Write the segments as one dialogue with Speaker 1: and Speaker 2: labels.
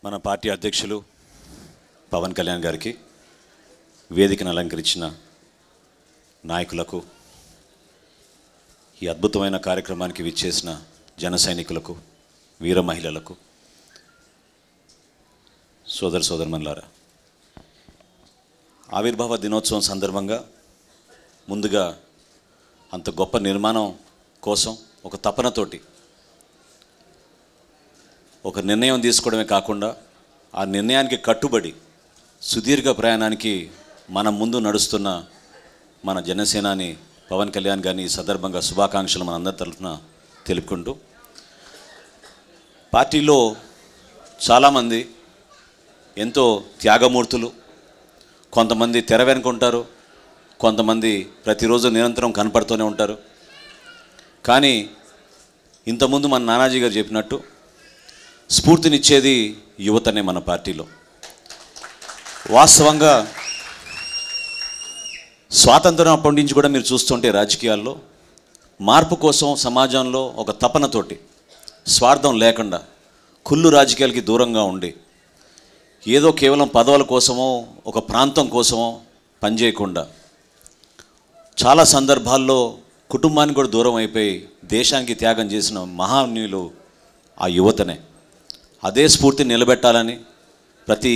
Speaker 1: మన పార్టీ అధ్యక్షులు పవన్ కళ్యాణ్ గారికి, వేదికను అలంకరించిన నాయకులకు, ఈ అద్భుతమైన కార్యక్రమానికి విచ్చేసిన జన సైనికులకు, వీర మహిళలకు, సోదరమణులారా, ఆవిర్భావ దినోత్సవం సందర్భంగా ముందుగా అంత గొప్ప నిర్మాణం కోసం ఒక తపనతోటి ఒక నిర్ణయం తీసుకోవడమే కాకుండా ఆ నిర్ణయానికి కట్టుబడి సుదీర్ఘ ప్రయాణానికి మన ముందు నడుస్తున్న మన జనసేనాని పవన్ కళ్యాణ్ గారిని ఈ సందర్భంగా శుభాకాంక్షలు మనందరి తరఫున తెలుపుకుంటూ, పార్టీలో చాలామంది ఎంతో త్యాగమూర్తులు, కొంతమంది తెర వెనుకుంటారు, కొంతమంది ప్రతిరోజు నిరంతరం కనపడుతూనే ఉంటారు. కానీ ఇంతకుముందు మన నానాజీ గారు చెప్పినట్టు స్ఫూర్తినిచ్చేది యువతనే మన పార్టీలో. వాస్తవంగా స్వాతంత్రం అప్పటి నుంచి కూడా మీరు చూస్తుంటే రాజకీయాల్లో మార్పు కోసం సమాజంలో ఒక తపనతోటి, స్వార్థం లేకుండా, కుళ్ళు రాజకీయాలకి దూరంగా ఉండి ఏదో కేవలం పదవుల కోసమో ఒక ప్రాంతం కోసమో పనిచేయకుండా చాలా సందర్భాల్లో కుటుంబానికి కూడా దూరం అయిపోయి దేశానికి త్యాగం చేసిన మహానీయులు ఆ యువతనే. అదే స్ఫూర్తిని నిలబెట్టాలని ప్రతి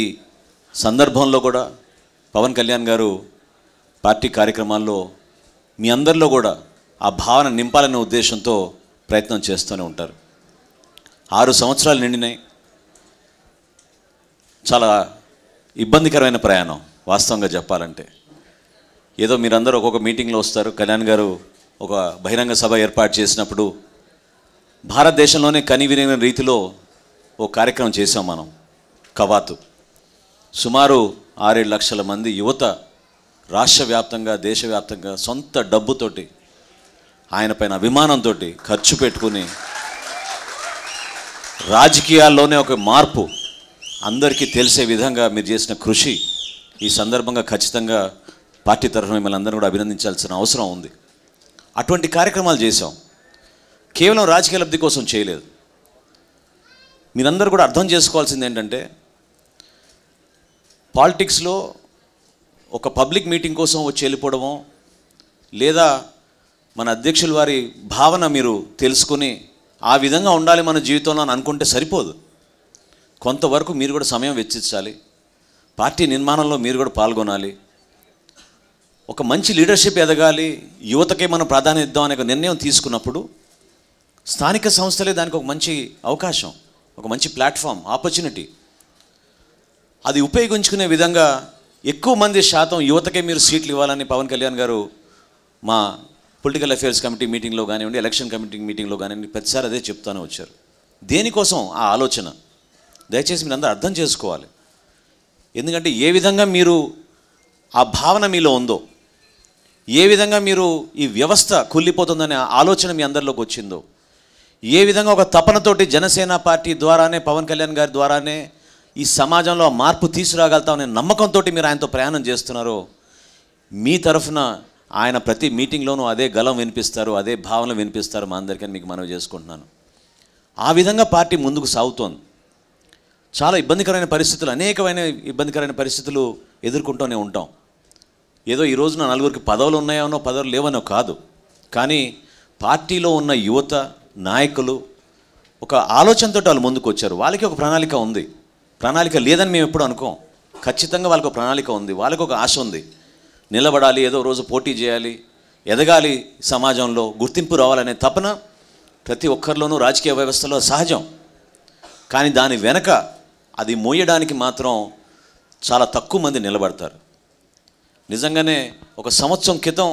Speaker 1: సందర్భంలో కూడా పవన్ కళ్యాణ్ గారు పార్టీ కార్యక్రమాల్లో మీ అందరిలో కూడా ఆ భావన నింపాలనే ఉద్దేశంతో ప్రయత్నం చేస్తూనే ఉంటారు. 6 సంవత్సరాలు నిండినాయి. చాలా ఇబ్బందికరమైన ప్రయాణం వాస్తవంగా చెప్పాలంటే. ఏదో మీరందరూ ఒక్కొక్క మీటింగ్లో వస్తారు. కళ్యాణ్ గారు ఒక బహిరంగ సభ ఏర్పాటు చేసినప్పుడు భారతదేశంలోనే కనివిని రీతిలో ఓ కార్యక్రమం చేసాం మనం, కవాతు. సుమారు 6-7 లక్షల మంది యువత రాష్ట్ర వ్యాప్తంగా, దేశవ్యాప్తంగా సొంత డబ్బుతోటి, ఆయన పైన అభిమానంతో ఖర్చు పెట్టుకుని రాజకీయాల్లోనే ఒక మార్పు అందరికీ తెలిసే విధంగా మీరు చేసిన కృషి ఈ సందర్భంగా ఖచ్చితంగా పార్టీ తరఫున మిమ్మల్ని అందరూ కూడా అభినందించాల్సిన అవసరం ఉంది. అటువంటి కార్యక్రమాలు చేశాం. కేవలం రాజకీయ లబ్ధి కోసం చేయలేదు. మీరందరూ కూడా అర్థం చేసుకోవాల్సింది ఏంటంటే, పాలిటిక్స్లో ఒక పబ్లిక్ మీటింగ్ కోసం వచ్చి వెళ్ళిపోవడమో, లేదా మన అధ్యక్షుల వారి భావన మీరు తెలుసుకుని ఆ విధంగా ఉండాలి మన జీవితంలో అని అనుకుంటే సరిపోదు. కొంతవరకు మీరు కూడా సమయం వెచ్చించాలి. పార్టీ నిర్మాణంలో మీరు కూడా పాల్గొనాలి. ఒక మంచి లీడర్షిప్ ఎదగాలి, యువతకే మనం ప్రాధాన్యత ఇద్దాం అనే నిర్ణయం తీసుకున్నప్పుడు స్థానిక సంస్థలే దానికి ఒక మంచి అవకాశం, ఒక మంచి ప్లాట్ఫామ్, ఆపర్చునిటీ. అది ఉపయోగించుకునే విధంగా ఎక్కువ మంది శాతం యువతకే మీరు సీట్లు ఇవ్వాలని పవన్ కళ్యాణ్ గారు మా పొలిటికల్ అఫేర్స్ కమిటీ మీటింగ్లో కానివ్వండి, ఎలక్షన్ కమిటీ మీటింగ్లో కానివ్వండి, ప్రతిసారి అదే చెప్తూనే వచ్చారు. దేనికోసం ఆ ఆలోచన దయచేసి మీరు అందరూ అర్థం చేసుకోవాలి. ఎందుకంటే ఏ విధంగా మీరు ఆ భావన మీలో ఉందో, ఏ విధంగా మీరు ఈ వ్యవస్థ కుళ్ళిపోతుందనే ఆలోచన మీ అందరిలోకి వచ్చిందో, ఏ విధంగా ఒక తపనతోటి జనసేన పార్టీ ద్వారానే, పవన్ కళ్యాణ్ గారి ద్వారానే ఈ సమాజంలో మార్పు తీసుకురాగలుగుతామనే నమ్మకంతో మీరు ఆయనతో ప్రయాణం చేస్తున్నారో, మీ తరఫున ఆయన ప్రతి మీటింగ్లోనూ అదే గలం వినిపిస్తారు, అదే భావన వినిపిస్తారు మా అందరికీ మీకు మనవి చేసుకుంటున్నాను. ఆ విధంగా పార్టీ ముందుకు సాగుతోంది. చాలా ఇబ్బందికరమైన పరిస్థితులు, అనేకమైన ఇబ్బందికరమైన పరిస్థితులు ఎదుర్కొంటూనే ఉంటాం. ఏదో ఈ రోజున నలుగురికి పదవులు ఉన్నాయనో పదవులు లేవనో కాదు, కానీ పార్టీలో ఉన్న యువత నాయకులు ఒక ఆలోచనతో వాళ్ళు ముందుకు వచ్చారు. వాళ్ళకి ఒక ప్రణాళిక ఉంది. ప్రణాళిక లేదని మేము ఎప్పుడు అనుకోం. ఖచ్చితంగా వాళ్ళకి ఒక ప్రణాళిక ఉంది, వాళ్ళకి ఒక ఆశ ఉంది. నిలబడాలి, ఏదో రోజు పోటీ చేయాలి, ఎదగాలి, సమాజంలో గుర్తింపు రావాలనే తపన ప్రతి ఒక్కరిలోనూ రాజకీయ వ్యవస్థలో సహజం. కానీ దాని వెనక అది మోయడానికి మాత్రం చాలా తక్కువ మంది నిలబడతారు. నిజంగానే ఒక సంవత్సరం క్రితం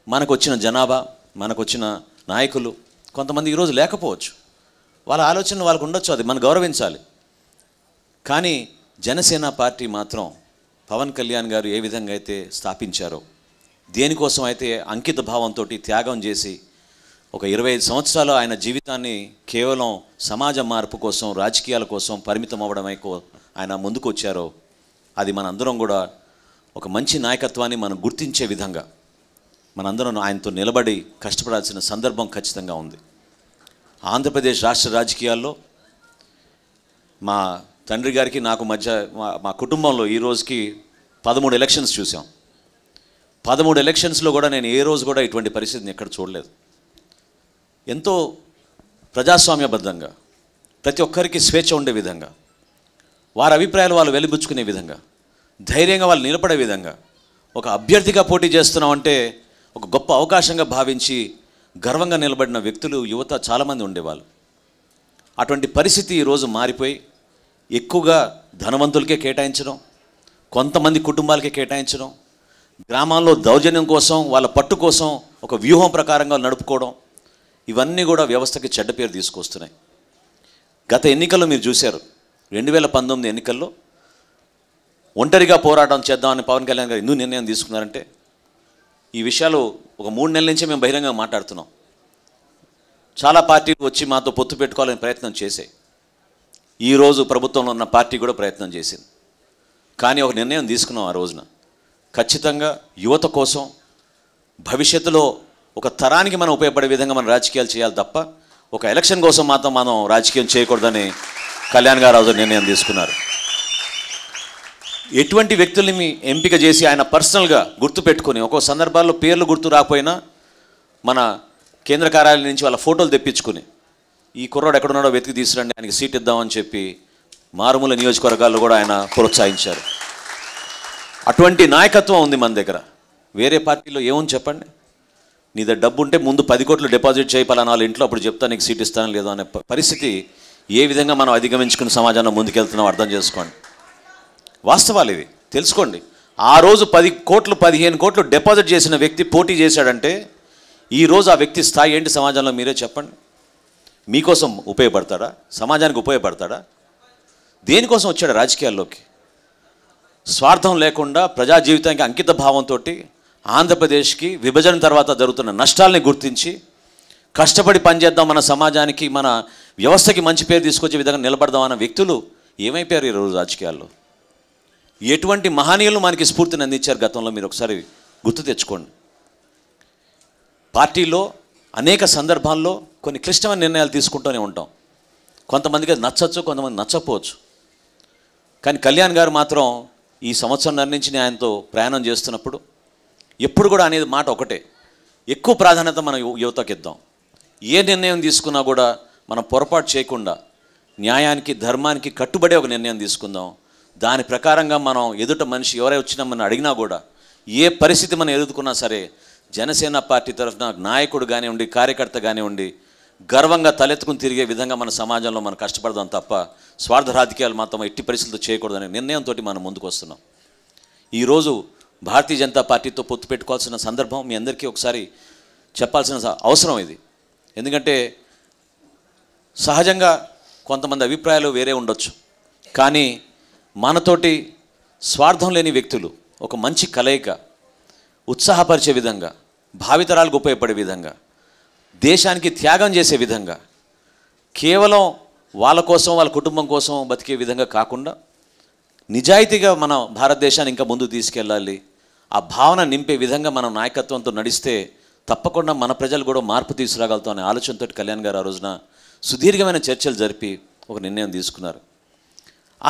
Speaker 1: మనకు వచ్చిన జనాభా, మనకు వచ్చిన నాయకులు కొంతమంది ఈరోజు లేకపోవచ్చు. వాళ్ళ ఆలోచనలు వాళ్ళకు ఉండొచ్చు, అది మనం గౌరవించాలి. కానీ జనసేన పార్టీ మాత్రం పవన్ కళ్యాణ్ గారు ఏ విధంగా అయితే స్థాపించారో, దేనికోసం అయితే అంకిత భావంతో త్యాగం చేసి ఒక 25 సంవత్సరాలు ఆయన జీవితాన్ని కేవలం సమాజ మార్పు కోసం, రాజకీయాల కోసం పరిమితం అవ్వడమై ఆయన ముందుకు వచ్చారో, అది మనందరం కూడా ఒక మంచి నాయకత్వాన్ని మనం గుర్తించే విధంగా మనందరం ఆయనతో నిలబడి కష్టపడాల్సిన సందర్భం ఖచ్చితంగా ఉంది. ఆంధ్రప్రదేశ్ రాష్ట్ర రాజకీయాల్లో మా తండ్రి గారికి నాకు మధ్య మా కుటుంబంలో ఈ రోజుకి 13 ఎలక్షన్స్ చూసాం. 13 ఎలక్షన్స్లో కూడా నేను ఏ రోజు కూడా ఇటువంటి పరిస్థితిని ఎక్కడ చూడలేదు. ఎంతో ప్రజాస్వామ్యబద్ధంగా, ప్రతి ఒక్కరికి స్వేచ్ఛ ఉండే విధంగా, వారి అభిప్రాయాలు వాళ్ళు వెలిబుచ్చుకునే విధంగా, ధైర్యంగా వాళ్ళు నిలబడే విధంగా, ఒక అభ్యర్థిగా పోటీ చేస్తున్నామంటే ఒక గొప్ప అవకాశంగా భావించి గర్వంగా నిలబడిన వ్యక్తులు, యువత చాలామంది ఉండేవాళ్ళు. అటువంటి పరిస్థితి ఈరోజు మారిపోయి ఎక్కువగా ధనవంతులకే కేటాయించడం, కొంతమంది కుటుంబాలకే కేటాయించడం, గ్రామాల్లో దౌర్జన్యం కోసం, వాళ్ళ పట్టు కోసం ఒక వ్యూహం ప్రకారంగా నడుపుకోవడం, ఇవన్నీ కూడా వ్యవస్థకి చెడ్డ పేరు తీసుకొస్తున్నాయి. గత ఎన్నికల్లో మీరు చూశారు, 2019 ఎన్నికల్లో ఒంటరిగా పోరాటం చేద్దామని పవన్ కళ్యాణ్ గారు ఎందుకు నిర్ణయం తీసుకున్నారంటే, ఈ విషయాలు ఒక 3 నెలల నుంచే మేము బహిరంగంగా మాట్లాడుతున్నాం. చాలా పార్టీలు వచ్చి మాతో పొత్తు పెట్టుకోవాలని ప్రయత్నం చేశాయి. ఈరోజు ప్రభుత్వంలో ఉన్న పార్టీ కూడా ప్రయత్నం చేసింది. కానీ ఒక నిర్ణయం తీసుకున్నాం ఆ రోజున, ఖచ్చితంగా యువత కోసం, భవిష్యత్తులో ఒక తరానికి మనం ఉపయోగపడే విధంగా మనం రాజకీయాలు చేయాలి తప్ప ఒక ఎలక్షన్ కోసం మాత్రం మనం రాజకీయం చేయకూడదని కళ్యాణ్ గారు రోజు నిర్ణయం తీసుకున్నారు. ఎటువంటి వ్యక్తుల్ని ఎంపిక చేసి ఆయన పర్సనల్గా గుర్తుపెట్టుకొని, ఒక్కో సందర్భాల్లో పేర్లు గుర్తు రాకపోయినా మన కేంద్ర కార్యాలయం నుంచి వాళ్ళ ఫోటోలు తెప్పించుకుని, ఈ కుర్రాడు ఎక్కడున్నాడో వెతికి తీసుకురండి, ఆయనకి సీట్ ఇద్దామని చెప్పి మారుమూల నియోజకవర్గాల్లో కూడా ఆయన ప్రోత్సహించారు. అటువంటి నాయకత్వం ఉంది మన దగ్గర. వేరే పార్టీలో ఏముంది చెప్పండి? నీ దగ్గర డబ్బు ఉంటే ముందు 10 కోట్లు డిపాజిట్ చేయి పలానా వాళ్ళ ఇంట్లో, అప్పుడు చెప్తా నీకు సీట్ ఇస్తాను లేదో అనే పరిస్థితి ఏ విధంగా మనం అధిగమించుకుని సమాజంలో ముందుకెళ్తున్నాం అర్థం చేసుకోండి. వాస్తవాలు ఇవి తెలుసుకోండి. ఆ రోజు 10 కోట్లు 15 కోట్లు డిపాజిట్ చేసిన వ్యక్తి పోటీ చేశాడంటే ఈరోజు ఆ వ్యక్తి స్థాయి ఏంటి సమాజంలో మీరే చెప్పండి. మీకోసం ఉపయోగపడతాడా? సమాజానికి ఉపయోగపడతాడా? దేనికోసం వచ్చాడు రాజకీయాల్లోకి? స్వార్థం లేకుండా ప్రజా జీవితానికి అంకిత భావంతో ఆంధ్రప్రదేశ్కి విభజన తర్వాత జరుగుతున్న నష్టాలని గుర్తించి కష్టపడి పనిచేద్దాం, మన సమాజానికి మన వ్యవస్థకి మంచి పేరు తీసుకొచ్చే విధంగా నిలబడదాం అన్న వ్యక్తులు ఏమైపోయారు ఈరోజు రాజకీయాల్లో? ఎటువంటి మహనీయులు మనకి స్ఫూర్తిని అందించారు గతంలో మీరు ఒకసారి గుర్తు తెచ్చుకోండి. పార్టీలో అనేక సందర్భాల్లో కొన్ని క్లిష్టమైన నిర్ణయాలు తీసుకుంటూనే ఉంటాం. కొంతమందికి అది నచ్చచ్చు, కొంతమంది నచ్చకపోవచ్చు. కానీ కళ్యాణ్ గారు మాత్రం ఈ సంవత్సరం నుంచి ఆయనతో ప్రయాణం చేస్తున్నప్పుడు ఎప్పుడు కూడా అనేది మాట ఒకటే, ఎక్కువ ప్రాధాన్యత మన యువతకి ఇద్దాం. ఏ నిర్ణయం తీసుకున్నా కూడా మనం పొరపాటు చేయకుండా న్యాయానికి, ధర్మానికి కట్టుబడే ఒక నిర్ణయం తీసుకుందాం. దాని ప్రకారంగా మనం ఎదుట మనిషి ఎవరై వచ్చినా మనం అడిగినా కూడా, ఏ పరిస్థితి మనం ఎదుర్కొన్నా సరే, జనసేన పార్టీ తరఫున నాయకుడు కానివ్వండి, కార్యకర్త కానివ్వండి, గర్వంగా తలెత్తుకుని తిరిగే విధంగా మన సమాజంలో మనం కష్టపడదాం తప్ప స్వార్థ రాజకీయాలు మాత్రం ఎట్టి పరిస్థితుల్లో చేయకూడదనే నిర్ణయంతో మనం ముందుకు వస్తున్నాం. ఈరోజు భారతీయ జనతా పార్టీతో పొత్తు పెట్టుకోవాల్సిన సందర్భం మీ అందరికీ ఒకసారి చెప్పాల్సిన అవసరం ఇది. ఎందుకంటే సహజంగా కొంతమంది అభిప్రాయాలు వేరే ఉండొచ్చు, కానీ మనతోటి స్వార్థం లేని వ్యక్తులు ఒక మంచి కలయిక, ఉత్సాహపరిచే విధంగా, భావితరాలకు ఉపయోగపడే విధంగా, దేశానికి త్యాగం చేసే విధంగా, కేవలం వాళ్ళ కోసం వాళ్ళ కుటుంబం కోసం బతికే విధంగా కాకుండా నిజాయితీగా మన భారతదేశాన్ని ఇంకా ముందుకు తీసుకెళ్ళాలి, ఆ భావన నింపే విధంగా మనం నాయకత్వంతో నడిస్తే తప్పకుండా మన ప్రజలు కూడా మార్పు తీసుకురాగలుగుతాం అనే ఆలోచనతో కళ్యాణ్ గారు ఆ రోజున సుదీర్ఘమైన చర్చలు జరిపి ఒక నిర్ణయం తీసుకున్నారు.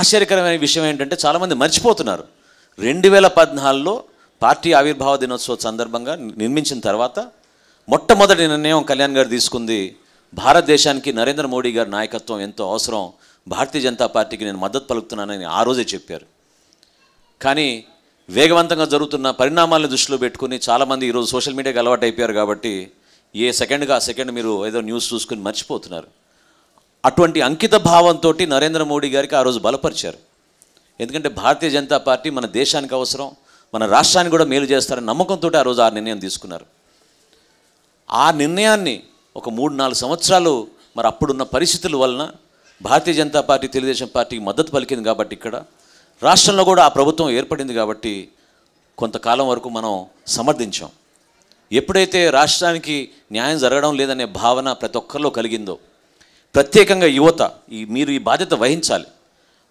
Speaker 1: ఆశ్చర్యకరమైన విషయం ఏంటంటే చాలామంది మర్చిపోతున్నారు, 2014లో పార్టీ ఆవిర్భావ దినోత్సవ సందర్భంగా నిర్మించిన తర్వాత మొట్టమొదటి నిర్ణయం కళ్యాణ్ గారు తీసుకుంది, భారతదేశానికి నరేంద్ర మోడీ గారి నాయకత్వం ఎంతో అవసరం, భారతీయ జనతా పార్టీకి నేను మద్దతు పలుకుతున్నానని ఆ రోజే చెప్పారు. కానీ వేగవంతంగా జరుగుతున్న పరిణామాలను దృష్టిలో పెట్టుకుని చాలామంది ఈరోజు సోషల్ మీడియాకి అలవాటు అయిపోయారు కాబట్టి ఏ సెకండ్గా ఆ సెకండ్ మీరు ఏదో న్యూస్ చూసుకుని మర్చిపోతున్నారు. అటువంటి అంకిత భావంతో నరేంద్ర మోడీ గారికి ఆ రోజు బలపరిచారు. ఎందుకంటే భారతీయ జనతా పార్టీ మన దేశానికి అవసరం, మన రాష్ట్రానికి కూడా మేలు చేస్తారని నమ్మకంతో ఆ రోజు ఆ నిర్ణయం తీసుకున్నారు. ఆ నిర్ణయాన్ని ఒక 3-4 సంవత్సరాలు మరి అప్పుడున్న పరిస్థితుల వలన భారతీయ జనతా పార్టీ తెలుగుదేశం పార్టీకి మద్దతు పలికింది కాబట్టి ఇక్కడ రాష్ట్రంలో కూడా ఆ ప్రభుత్వం ఏర్పడింది కాబట్టి కొంతకాలం వరకు మనం సమర్థించాం. ఎప్పుడైతే రాష్ట్రానికి న్యాయం జరగడం లేదనే భావన ప్రతి ఒక్కరిలో కలిగిందో, ప్రత్యేకంగా యువత మీరు ఈ బాధ్యత వహించాలి.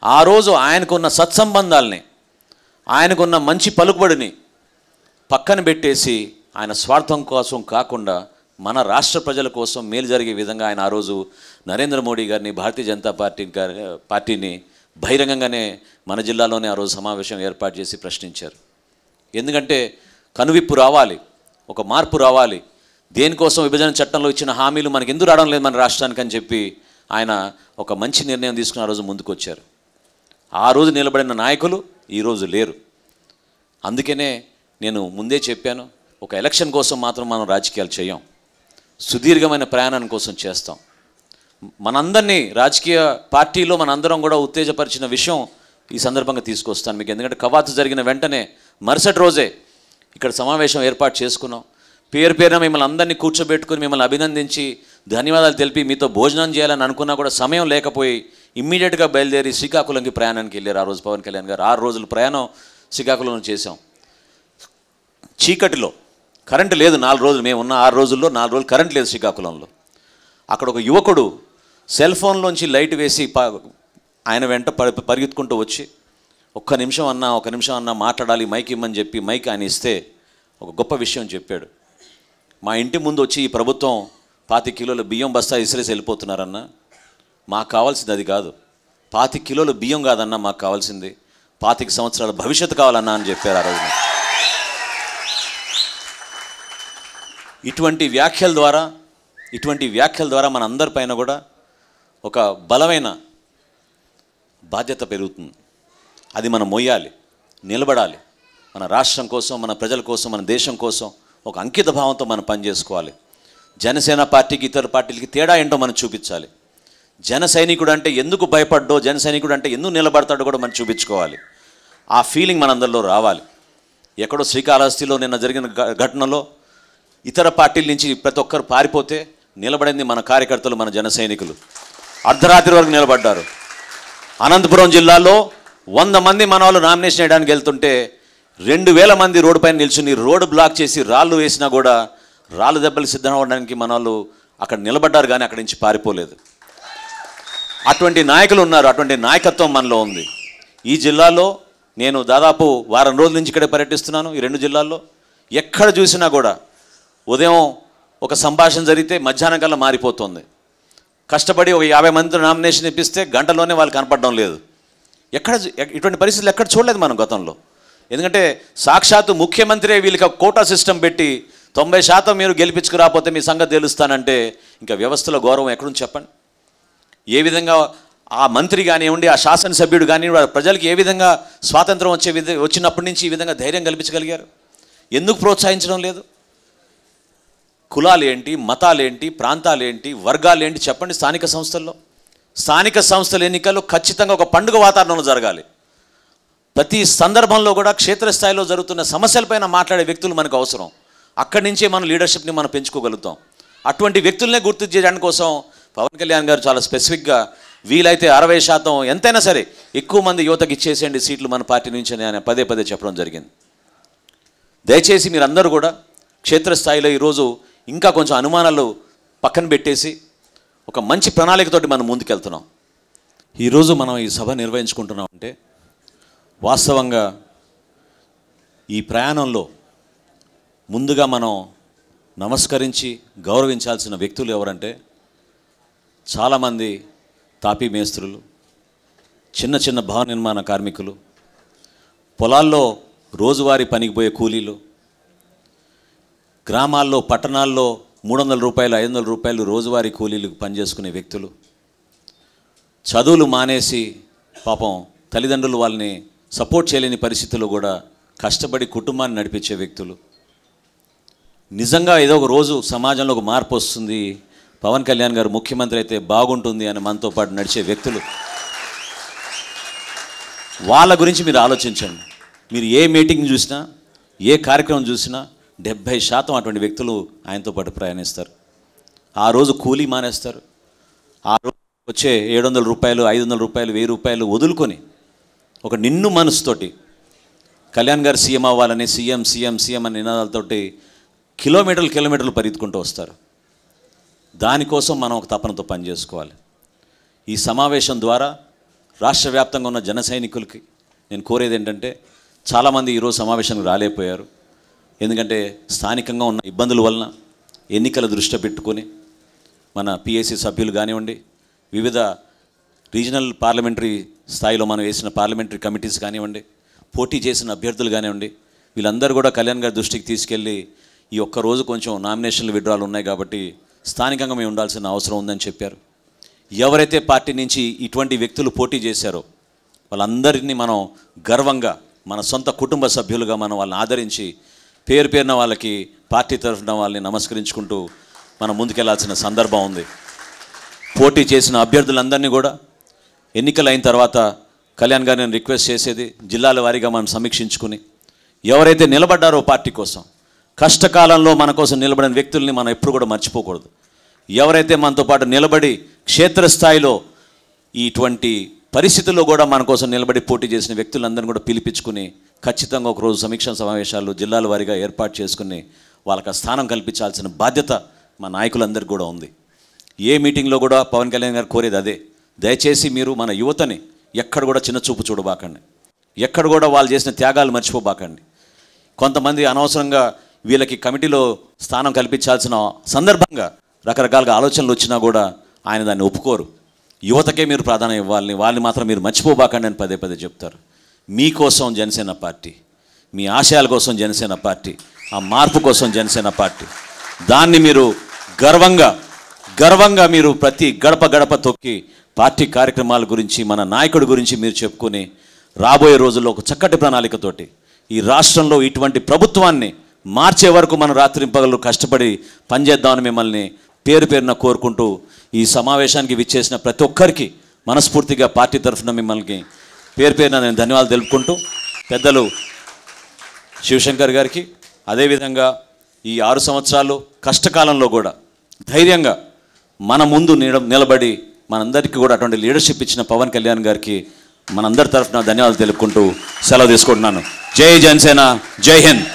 Speaker 1: ఆ రోజు ఆయనకున్న సత్సంబంధాలని, ఆయనకున్న మంచి పలుకుబడిని పక్కన పెట్టేసి ఆయన స్వార్థం కోసం కాకుండా మన రాష్ట్ర ప్రజల కోసం మేలు జరిగే విధంగా ఆయన ఆ రోజు నరేంద్ర మోడీ గారిని, భారతీయ జనతా పార్టీని బహిరంగంగానే మన జిల్లాలోనే ఆ రోజు సమావేశం ఏర్పాటు చేసి ప్రశ్నించారు. ఎందుకంటే కనువిప్పు రావాలి, ఒక మార్పు రావాలి, దేనికోసం విభజన చట్టంలో ఇచ్చిన హామీలు మనకి ఎందుకు రావడం లేదు మన రాష్ట్రానికి అని చెప్పి ఆయన ఒక మంచి నిర్ణయం తీసుకుని ఆ రోజు ముందుకు వచ్చారు. ఆ రోజు నిలబడిన నాయకులు ఈరోజు లేరు. అందుకనే నేను ముందే చెప్పాను, ఒక ఎలక్షన్ కోసం మాత్రం మనం రాజకీయాలు చేయం, సుదీర్ఘమైన ప్రయాణం కోసం చేస్తాం. మనందరినీ రాజకీయ పార్టీలో మనందరం కూడా ఉత్తేజపరిచిన విషయం ఈ సందర్భంగా తీసుకొస్తాను మీకు. ఎందుకంటే కవాతు జరిగిన వెంటనే మరుసటి రోజే ఇక్కడ సమావేశం ఏర్పాటు చేసుకున్నాం. పేరున మిమ్మల్ని అందరినీ కూర్చోబెట్టుకుని మిమ్మల్ని అభినందించి ధన్యవాదాలు తెలిపి మీతో భోజనం చేయాలని అనుకున్నా కూడా సమయం లేకపోయి ఇమ్మీడియట్గా బయలుదేరి శ్రీకాకుళంకి ప్రయాణానికి వెళ్ళారు ఆ రోజు పవన్ కళ్యాణ్ గారు. 6 రోజులు ప్రయాణం శ్రీకాకుళంలో చేశాం. చీకటిలో, కరెంటు లేదు 4 రోజులు, మేము ఉన్న 6 రోజుల్లో 4 రోజులు కరెంట్ లేదు శ్రీకాకుళంలో. అక్కడ ఒక యువకుడు సెల్ ఫోన్లోంచి లైట్ వేసి ఆయన వెంట పరిగెత్తుకుంటూ వచ్చి ఒక్క నిమిషం అన్నా మాట్లాడాలి, మైక్ ఇమ్మని చెప్పి మైక్ ఆయన ఇస్తే ఒక గొప్ప విషయం చెప్పాడు. మా ఇంటి ముందు వచ్చి ఈ ప్రభుత్వం 25 కిలోల బియ్యం బస్తా ఇసిరేసి వెళ్ళిపోతున్నారన్న, మాకు కావాల్సింది అది కాదు, 25 కిలోల బియ్యం కాదన్నా మాకు కావాల్సింది 25 సంవత్సరాల భవిష్యత్తు కావాలన్నా అని చెప్పారు ఆ రోజున. ఇటువంటి వ్యాఖ్యల ద్వారా మన అందరిపైన కూడా ఒక బలమైన బాధ్యత పెరుగుతుంది. అది మనం మోయాలి, నిలబడాలి. మన రాష్ట్రం కోసం, మన ప్రజల కోసం, మన దేశం కోసం ఒక అంకిత భావంతో మనం పనిచేసుకోవాలి. జనసేన పార్టీకి ఇతర పార్టీలకి తేడా ఏంటో మనం చూపించాలి. జన సైనికుడు అంటే ఎందుకు భయపడ్డో, జన సైనికుడు అంటే ఎందుకు నిలబడతాడో కూడా మనం చూపించుకోవాలి. ఆ ఫీలింగ్ మనందరిలో రావాలి. ఎక్కడో శ్రీకాళహస్తిలో నిన్న జరిగిన ఘటనలో ఇతర పార్టీల నుంచి ప్రతి ఒక్కరు పారిపోతే నిలబడింది మన కార్యకర్తలు, మన జన సైనికులు. అర్ధరాత్రి వరకు నిలబడ్డారు. అనంతపురం జిల్లాలో 100 మంది మన వాళ్ళు నామినేషన్ వేయడానికి వెళ్తుంటే 2000 మంది రోడ్డు పైన నిల్చుని రోడ్డు బ్లాక్ చేసి రాళ్ళు వేసినా కూడా రాళ్ళు దెబ్బలు సిద్ధం అవ్వడానికి మన వాళ్ళు అక్కడ నిలబడ్డారు, కానీ అక్కడి నుంచి పారిపోలేదు. అటువంటి నాయకులు ఉన్నారు, అటువంటి నాయకత్వం మనలో ఉంది. ఈ జిల్లాలో నేను దాదాపు వారం రోజుల నుంచి ఇక్కడే పర్యటిస్తున్నాను. ఈ 2 జిల్లాల్లో ఎక్కడ చూసినా కూడా ఉదయం ఒక సంభాషణ జరిగితే మధ్యాహ్నం కల్లా మారిపోతుంది. కష్టపడి ఒక 50 మందితో నామినేషన్ ఇప్పిస్తే గంటలోనే వాళ్ళు కనపడడం లేదు. ఇటువంటి పరిస్థితులు ఎక్కడ చూడలేదు మనం గతంలో. ఎందుకంటే సాక్షాత్తు ముఖ్యమంత్రి వీళ్ళకి కోటా సిస్టమ్ పెట్టి 90% మీరు గెలిపించుకురాకపోతే మీ సంగతి తెలుస్తానంటే ఇంకా వ్యవస్థలో గౌరవం ఎక్కడుంది చెప్పండి. ఏ విధంగా ఆ మంత్రి కానివ్వండి, ఆ శాసనసభ్యుడు కానివ్వండి, ప్రజలకు ఏ విధంగా స్వాతంత్రం వచ్చినప్పటి నుంచి ఈ విధంగా ధైర్యం కల్పించగలిగారు? ఎందుకు ప్రోత్సహించడం లేదు? కులాలు ఏంటి, మతాలు ఏంటి, ప్రాంతాలు ఏంటి, వర్గాలు ఏంటి చెప్పండి. స్థానిక సంస్థల ఎన్నికలు ఖచ్చితంగా ఒక పండుగ వాతావరణంలో జరగాలి. ప్రతి సందర్భంలో కూడా క్షేత్రస్థాయిలో జరుగుతున్న సమస్యలపైన మాట్లాడే వ్యక్తులు మనకు అవసరం. అక్కడి నుంచే మన లీడర్షిప్ని మనం పెంచుకోగలుగుతాం. అటువంటి వ్యక్తులనే గుర్తు చేయడానికి కోసం పవన్ కళ్యాణ్ గారు చాలా స్పెసిఫిక్గా వీలైతే 60% ఎంతైనా సరే ఎక్కువ మంది యువతకి ఇచ్చేసేయండి సీట్లు మన పార్టీ నుంచి అని ఆయన పదే చెప్పడం జరిగింది. దయచేసి మీరందరూ కూడా క్షేత్రస్థాయిలో ఈరోజు ఇంకా కొంచెం అనుమానాలు పక్కన పెట్టేసి ఒక మంచి ప్రణాళికతోటి మనం ముందుకెళ్తున్నాం. ఈరోజు మనం ఈ సభ నిర్వహించుకుంటున్నాం అంటే వాస్తవంగా ఈ ప్రయాణంలో ముందుగా మనం నమస్కరించి గౌరవించాల్సిన వ్యక్తులు ఎవరంటే చాలామంది తాపీ మేస్త్రులు, చిన్న భవన నిర్మాణ కార్మికులు, పొలాల్లో రోజువారీ పనికి పోయే కూలీలు, గ్రామాల్లో పట్టణాల్లో 300 రూపాయలు 500 రూపాయలు రోజువారీ కూలీలకు పనిచేసుకునే వ్యక్తులు, చదువులు మానేసి పాపం తల్లిదండ్రులు వాళ్ళని సపోర్ట్ చేయలేని పరిస్థితుల్లో కూడా కష్టపడి కుటుంబాన్ని నడిపించే వ్యక్తులు, నిజంగా ఏదో ఒక రోజు సమాజంలో ఒక మార్పు వస్తుంది, పవన్ కళ్యాణ్ గారు ముఖ్యమంత్రి అయితే బాగుంటుంది అని మనతో పాటు నడిచే వ్యక్తులు, వాళ్ళ గురించి మీరు ఆలోచించండి. మీరు ఏ మీటింగ్ చూసినా, ఏ కార్యక్రమం చూసినా 70% అటువంటి వ్యక్తులు ఆయనతో పాటు ప్రయాణిస్తారు. ఆ రోజు కూలీ మానేస్తారు. ఆ రోజు వచ్చే 700 రూపాయలు 500 రూపాయలు 1000 రూపాయలు వదులుకొని ఒక నిన్ను మనసుతోటి కళ్యాణ్ గారు సీఎం అవ్వాలని సీఎం అనే నినాదాలతోటి కిలోమీటర్లు పరిగెత్తుకుంటూ వస్తారు. దానికోసం మనం ఒక తపనతో పనిచేసుకోవాలి. ఈ సమావేశం ద్వారా రాష్ట్ర వ్యాప్తంగా ఉన్న జన సైనికులకి నేను కోరేది ఏంటంటే, చాలామంది ఈరోజు సమావేశానికి రాలేకపోయారు. ఎందుకంటే స్థానికంగా ఉన్న ఇబ్బందుల వలన ఎన్నికల దృష్టి పెట్టుకొని మన పిఎస్సి సభ్యులు కానివ్వండి, వివిధ రీజనల్ పార్లమెంటరీ స్థాయిలో మనం వేసిన పార్లమెంటరీ కమిటీస్ కానివ్వండి, పోటీ చేసిన అభ్యర్థులు కానివ్వండి, వీళ్ళందరూ కూడా కళ్యాణ్ గారి దృష్టికి తీసుకెళ్ళి ఈ ఒక్కరోజు కొంచెం నామినేషన్లు విడ్రాలు ఉన్నాయి కాబట్టి స్థానికంగా మేము ఉండాల్సిన అవసరం ఉందని చెప్పారు. ఎవరైతే పార్టీ నుంచి ఇటువంటి వ్యక్తులు పోటీ చేశారో వాళ్ళందరినీ మనం గర్వంగా మన సొంత కుటుంబ సభ్యులుగా మనం వాళ్ళని ఆదరించి పేరు పేరున వాళ్ళకి పార్టీ తరఫున వాళ్ళని నమస్కరించుకుంటూ మనం ముందుకెళ్లాల్సిన సందర్భం ఉంది. పోటీ చేసిన అభ్యర్థులందరినీ కూడా ఎన్నికలైన తర్వాత కళ్యాణ్ గారిని నేను రిక్వెస్ట్ చేసేది, జిల్లాల వారీగా మనం సమీక్షించుకుని ఎవరైతే నిలబడ్డారో పార్టీ కోసం, కష్టకాలంలో మన కోసం నిలబడిన వ్యక్తుల్ని మనం ఎప్పుడు కూడా మర్చిపోకూడదు. ఎవరైతే మనతో పాటు నిలబడి క్షేత్రస్థాయిలో ఇటువంటి పరిస్థితుల్లో కూడా మన కోసం నిలబడి పోటీ చేసిన వ్యక్తులందరినీ కూడా పిలిపించుకుని ఖచ్చితంగా ఒకరోజు సమీక్షా సమావేశాలు జిల్లాల వారీగా ఏర్పాటు చేసుకుని వాళ్ళకి ఆ స్థానం కల్పించాల్సిన బాధ్యత మా నాయకులందరికీ కూడా ఉంది. ఏ మీటింగ్లో కూడా పవన్ కళ్యాణ్ గారు కోరేది అదే, దయచేసి మీరు మన యువతని ఎక్కడ కూడా చిన్న చూపు చూడబాకండి, ఎక్కడ కూడా వాళ్ళు చేసిన త్యాగాలు మర్చిపోబాకండి. కొంతమంది అనవసరంగా వీళ్ళకి కమిటీలో స్థానం కల్పించాల్సిన సందర్భంగా రకరకాలుగా ఆలోచనలు వచ్చినా కూడా ఆయన దాన్ని ఒప్పుకోరు. యువతకే మీరు ప్రాధాన్యం ఇవ్వాలని, వాళ్ళని మాత్రం మీరు మర్చిపోబాకండి అని పదే పదే చెప్తారు. మీకోసం జనసేన పార్టీ, మీ ఆశయాల కోసం జనసేన పార్టీ, ఆ మార్పు కోసం జనసేన పార్టీ, దాన్ని మీరు గర్వంగా మీరు ప్రతి గడప గడప తొక్కి పార్టీ కార్యక్రమాల గురించి, మన నాయకుడి గురించి మీరు చెప్పుకొని రాబోయే రోజుల్లో ఒక చక్కటి ప్రణాళికతోటి ఈ రాష్ట్రంలో ఇటువంటి ప్రభుత్వాన్ని మార్చే వరకు మనం రాత్రింపగలు కష్టపడి పనిచేద్దామని మిమ్మల్ని పేరు పేరున కోరుకుంటూ ఈ సమావేశానికి విచ్చేసిన ప్రతి ఒక్కరికి మనస్ఫూర్తిగా పార్టీ తరఫున మిమ్మల్ని పేరు పేరున నేను ధన్యవాదాలు తెలుపుకుంటూ, పెద్దలు శివశంకర్ గారికి అదేవిధంగా ఈ 6 సంవత్సరాలు కష్టకాలంలో కూడా ధైర్యంగా మన ముందు నిలబడి మనందరికీ కూడా అటువంటి లీడర్షిప్ ఇచ్చిన పవన్ కళ్యాణ్ గారికి మనందరి తరఫున ధన్యవాదాలు తెలుపుకుంటూ సెలవు తీసుకుంటున్నాను. జై జనసేన, జై హింద్.